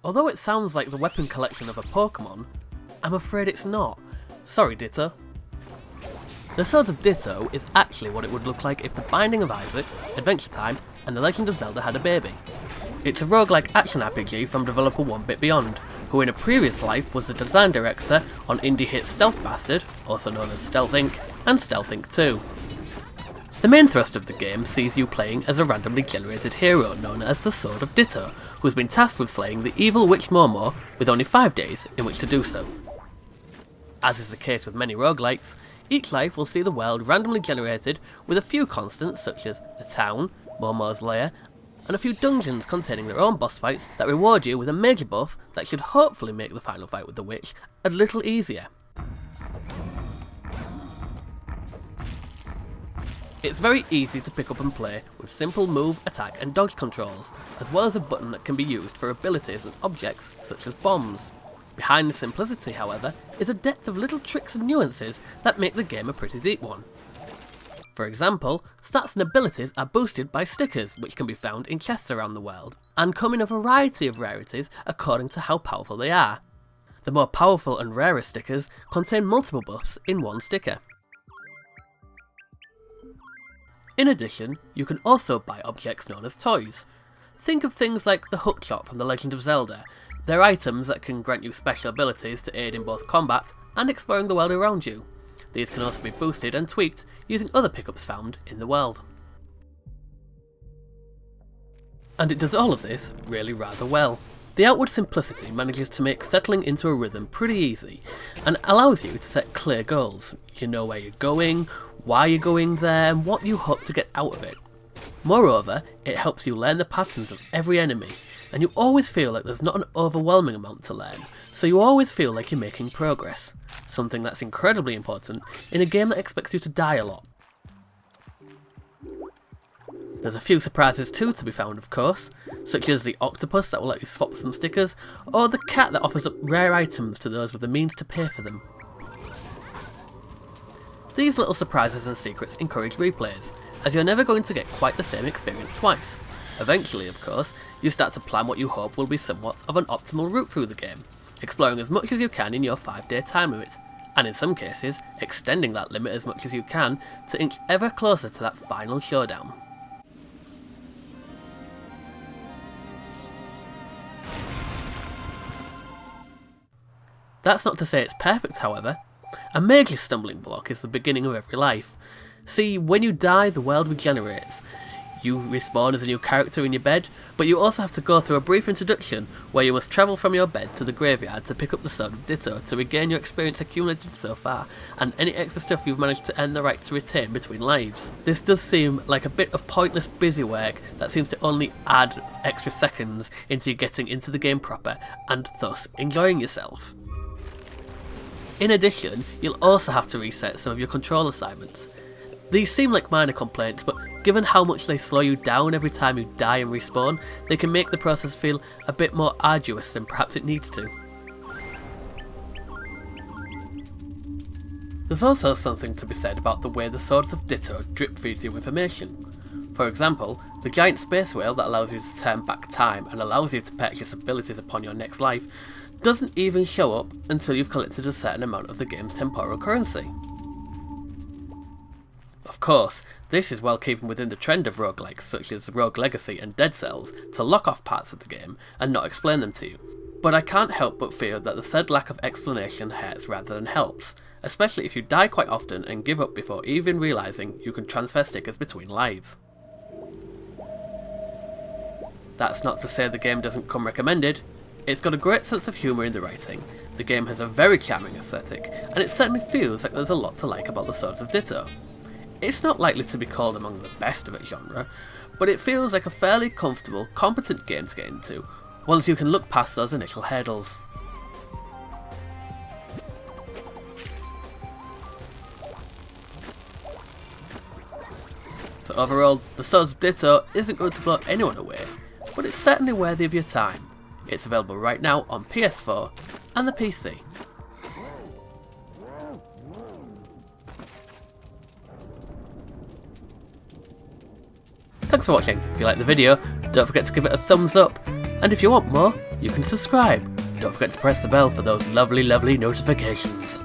Although it sounds like the weapon collection of a Pokemon, I'm afraid it's not. Sorry, Ditto. The Swords of Ditto is actually what it would look like if The Binding of Isaac, Adventure Time, and The Legend of Zelda had a baby. It's a roguelike action RPG from developer 1Bit Beyond, who in a previous life was the design director on indie hit Stealth Bastard, also known as Stealth Inc., and Stealth Inc. 2. The main thrust of the game sees you playing as a randomly generated hero known as the Sword of Ditto, who has been tasked with slaying the evil witch Momo with only 5 days in which to do so. As is the case with many roguelikes, each life will see the world randomly generated with a few constants such as the town, Momo's lair, and a few dungeons containing their own boss fights that reward you with a major buff that should hopefully make the final fight with the witch a little easier. It's very easy to pick up and play with simple move, attack and dodge controls, as well as a button that can be used for abilities and objects such as bombs. Behind the simplicity, however, is a depth of little tricks and nuances that make the game a pretty deep one. For example, stats and abilities are boosted by stickers which can be found in chests around the world, and come in a variety of rarities according to how powerful they are. The more powerful and rarer stickers contain multiple buffs in one sticker. In addition, you can also buy objects known as toys. Think of things like the hookshot from The Legend of Zelda. They're items that can grant you special abilities to aid in both combat and exploring the world around you. These can also be boosted and tweaked using other pickups found in the world. And it does all of this really rather well. The outward simplicity manages to make settling into a rhythm pretty easy, and allows you to set clear goals. You know where you're going, why you're going there, and what you hope to get out of it. Moreover, it helps you learn the patterns of every enemy, and you always feel like there's not an overwhelming amount to learn, so you always feel like you're making progress. Something that's incredibly important in a game that expects you to die a lot. There's a few surprises too to be found, of course, such as the octopus that will let you swap some stickers, or the cat that offers up rare items to those with the means to pay for them. These little surprises and secrets encourage replays, as you're never going to get quite the same experience twice. Eventually, of course, you start to plan what you hope will be somewhat of an optimal route through the game, exploring as much as you can in your 5-day time limit, and in some cases, extending that limit as much as you can to inch ever closer to that final showdown. That's not to say it's perfect, however. A major stumbling block is the beginning of every life. See, when you die, the world regenerates. You respawn as a new character in your bed, but you also have to go through a brief introduction where you must travel from your bed to the graveyard to pick up the Sword of Ditto to regain your experience accumulated so far, and any extra stuff you've managed to earn the right to retain between lives. This does seem like a bit of pointless busy work that seems to only add extra seconds into you getting into the game proper, and thus enjoying yourself. In addition, you'll also have to reset some of your control assignments. These seem like minor complaints, but given how much they slow you down every time you die and respawn, they can make the process feel a bit more arduous than perhaps it needs to. There's also something to be said about the way the Swords of Ditto drip feeds you information. For example, the giant space whale that allows you to turn back time and allows you to purchase abilities upon your next life doesn't even show up until you've collected a certain amount of the game's temporal currency. Of course, this is well keeping within the trend of roguelikes such as Rogue Legacy and Dead Cells to lock off parts of the game and not explain them to you. But I can't help but feel that the said lack of explanation hurts rather than helps, especially if you die quite often and give up before even realising you can transfer stickers between lives. That's not to say the game doesn't come recommended. It's got a great sense of humour in the writing, the game has a very charming aesthetic, and it certainly feels like there's a lot to like about the Swords of Ditto. It's not likely to be called among the best of its genre, but it feels like a fairly comfortable, competent game to get into, once you can look past those initial hurdles. So overall, the Swords of Ditto isn't going to blow anyone away, but it's certainly worthy of your time. It's available right now on PS4 and the PC. Thanks for watching. If you liked the video, don't forget to give it a thumbs up, and if you want more, you can subscribe. Don't forget to press the bell for those lovely notifications.